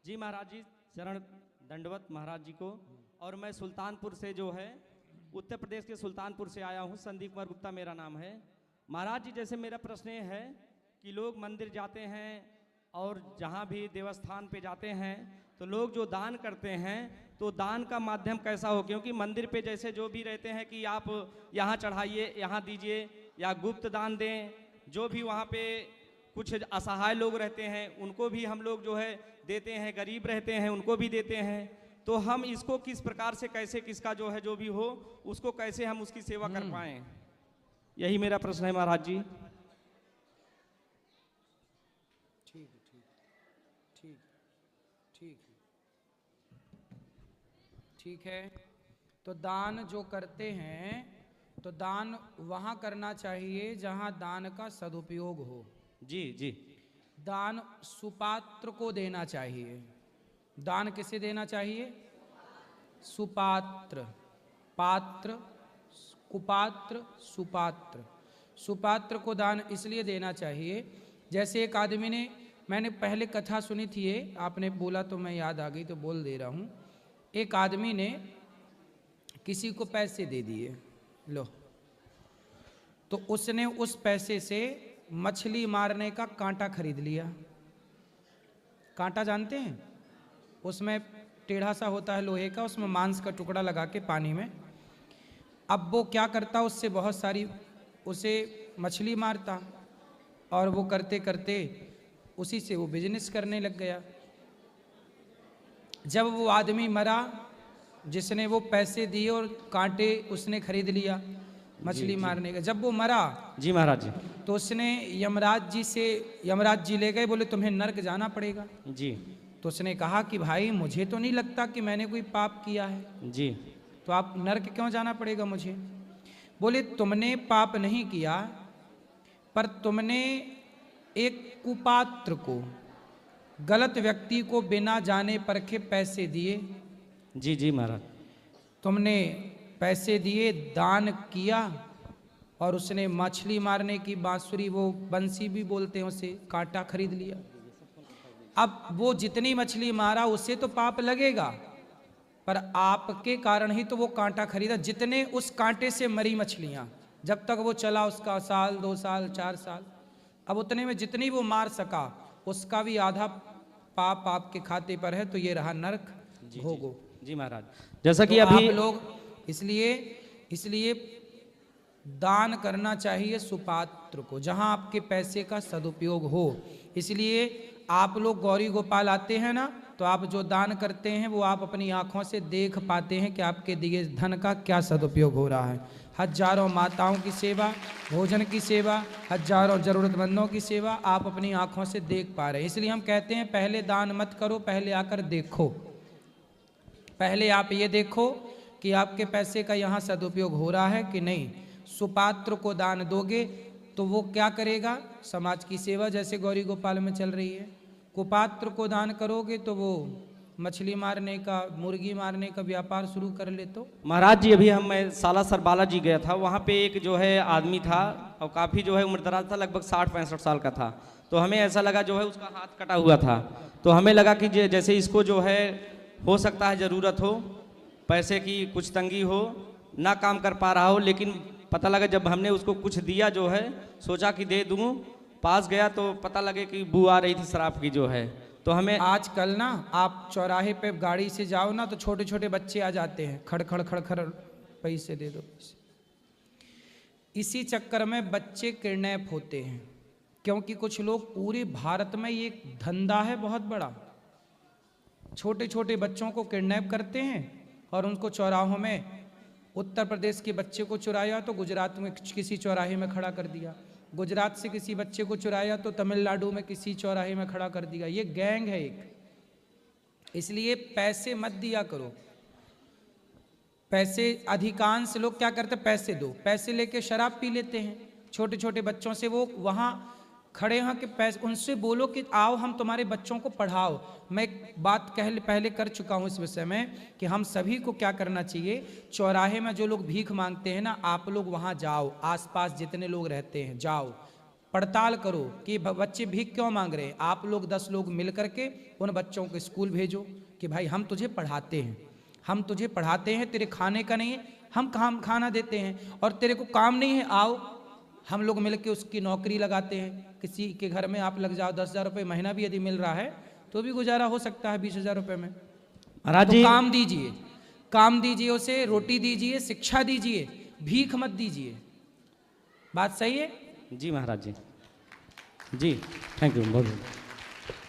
जी महाराज जी, शरण दंडवत महाराज जी को। और मैं सुल्तानपुर से जो है, उत्तर प्रदेश के सुल्तानपुर से आया हूँ। संदीप कुमार गुप्ता मेरा नाम है। महाराज जी, जैसे मेरा प्रश्न ये है कि लोग मंदिर जाते हैं और जहाँ भी देवस्थान पे जाते हैं तो लोग जो दान करते हैं तो दान का माध्यम कैसा हो, क्योंकि मंदिर पे जैसे जो भी रहते हैं कि आप यहाँ चढ़ाइए, यहाँ दीजिए या गुप्त दान दें, जो भी वहाँ पे कुछ असहाय लोग रहते हैं उनको भी हम लोग जो है देते हैं, गरीब रहते हैं उनको भी देते हैं। तो हम इसको किस प्रकार से, कैसे, किसका जो है जो भी हो उसको कैसे हम उसकी सेवा कर पाएं, यही मेरा प्रश्न है महाराज जी। ठीक ठीक ठीक ठीक है। तो दान जो करते हैं तो दान वहाँ करना चाहिए जहाँ दान का सदुपयोग हो। जी जी। दान सुपात्र को देना चाहिए। दान किसे देना चाहिए? सुपात्र। पात्र, कुपात्र, सुपात्र। सुपात्र को दान इसलिए देना चाहिए, जैसे एक आदमी ने, मैंने पहले कथा सुनी थी ये, आपने बोला तो मैं याद आ गई तो बोल दे रहा हूँ। एक आदमी ने किसी को पैसे दे दिए, लो, तो उसने उस पैसे से मछली मारने का कांटा खरीद लिया। कांटा जानते हैं? उसमें टेढ़ा सा होता है लोहे का, उसमें मांस का टुकड़ा लगा के पानी में। अब वो क्या करता, उससे बहुत सारी उसे मछली मारता और वो करते करते उसी से वो बिजनेस करने लग गया। जब वो आदमी मरा जिसने वो पैसे दिए और कांटे उसने खरीद लिया मछली मारने का, जब वो मरा जी महाराज जी, तो उसने यमराज जी ले गए, बोले तुम्हें नर्क जाना पड़ेगा। जी। तो उसने कहा कि भाई मुझे तो नहीं लगता कि मैंने कोई पाप किया है, जी। तो आप नर्क क्यों जाना पड़ेगा मुझे? बोले तुमने पाप नहीं किया, पर तुमने एक कुपात्र को, गलत व्यक्ति को बिना जाने परखे पैसे दिए। जी जी महाराज। तुमने पैसे दिए, दान किया, और उसने मछली मारने की बांसुरी, वो बंसी भी बोलते हैं उसे, कांटा खरीद लिया। अब वो जितनी मछली मारा उससे तो पाप लगेगा, पर आपके कारण ही तो वो कांटा खरीदा। जितने उस कांटे से मरी मछलियां, जब तक वो चला उसका साल, 2 साल, 4 साल, अब उतने में जितनी वो मार सका उसका भी आधा पाप आपके खाते पर है। तो ये रहा नरक भोगो। जी महाराज, जैसा कि तो अभी आप लोग इसलिए दान करना चाहिए सुपात्र को, जहां आपके पैसे का सदुपयोग हो। इसलिए आप लोग गौरी गोपाल आते हैं ना, तो आप जो दान करते हैं वो आप अपनी आंखों से देख पाते हैं कि आपके दिए धन का क्या सदुपयोग हो रहा है। हजारों माताओं की सेवा, भोजन की सेवा, हजारों जरूरतमंदों की सेवा आप अपनी आंखों से देख पा रहे हैं। इसलिए हम कहते हैं पहले दान मत करो, पहले आकर देखो। पहले आप ये देखो कि आपके पैसे का यहाँ सदुपयोग हो रहा है कि नहीं। सुपात्र को दान दोगे तो वो क्या करेगा? समाज की सेवा, जैसे गौरी गोपाल में चल रही है। कुपात्र को दान करोगे तो वो मछली मारने का, मुर्गी मारने का व्यापार शुरू कर ले। तो महाराज जी, अभी मैं सालासर बालाजी गया था, वहाँ पे एक जो है आदमी था और काफ़ी जो है उम्रदराज था, लगभग 60-65 साल का था। तो हमें ऐसा लगा जो है उसका हाथ कटा हुआ था, तो हमें लगा कि जैसे इसको जो है हो सकता है ज़रूरत हो, पैसे की कुछ तंगी हो, ना काम कर पा रहा हो। लेकिन पता लगा जब हमने उसको कुछ दिया जो है, सोचा कि दे दूँ, पास गया तो पता लगे कि बू आ रही थी शराब की जो है। तो हमें आजकल ना आप चौराहे पे गाड़ी से जाओ ना, तो छोटे छोटे बच्चे आ जाते हैं, खड़ खड़ खड़ खड़, पैसे दे दो। इसी चक्कर में बच्चे किडनैप होते हैं, क्योंकि कुछ लोग, पूरे भारत में ये धंधा है बहुत बड़ा, छोटे छोटे बच्चों को किडनैप करते हैं और उनको चौराहों में, उत्तर प्रदेश के बच्चे को चुराया तो गुजरात में किसी चौराहे में खड़ा कर दिया, गुजरात से किसी बच्चे को चुराया तो तमिलनाडु में किसी चौराहे में खड़ा कर दिया। ये गैंग है एक। इसलिए पैसे मत दिया करो। पैसे, अधिकांश लोग क्या करते, पैसे दो, पैसे लेके शराब पी लेते हैं। छोटे छोटे बच्चों से वो वहाँ खड़े हैं कि पैसे, उनसे बोलो कि आओ हम तुम्हारे बच्चों को पढ़ाओ। मैं एक बात पहले कर चुका हूँ इस विषय में कि हम सभी को क्या करना चाहिए, चौराहे में जो लोग भीख मांगते हैं ना, आप लोग वहाँ जाओ, आसपास जितने लोग रहते हैं जाओ, पड़ताल करो कि बच्चे भीख क्यों मांग रहे हैं। आप लोग 10 लोग मिल करके उन बच्चों को स्कूल भेजो कि भाई हम तुझे पढ़ाते हैं, हम तुझे पढ़ाते हैं, तेरे खाने का नहीं है, हम खाना देते हैं, और तेरे को काम नहीं है, आओ हम लोग मिलके उसकी नौकरी लगाते हैं। किसी के घर में आप लग जाओ, 10,000 रुपये महीना भी यदि मिल रहा है तो भी गुजारा हो सकता है 20,000 रुपये में। महाराज तो जी काम दीजिए, काम दीजिए, उसे रोटी दीजिए, शिक्षा दीजिए, भीख मत दीजिए। बात सही है? जी महाराज जी, जी थैंक यू बहुत बहुत।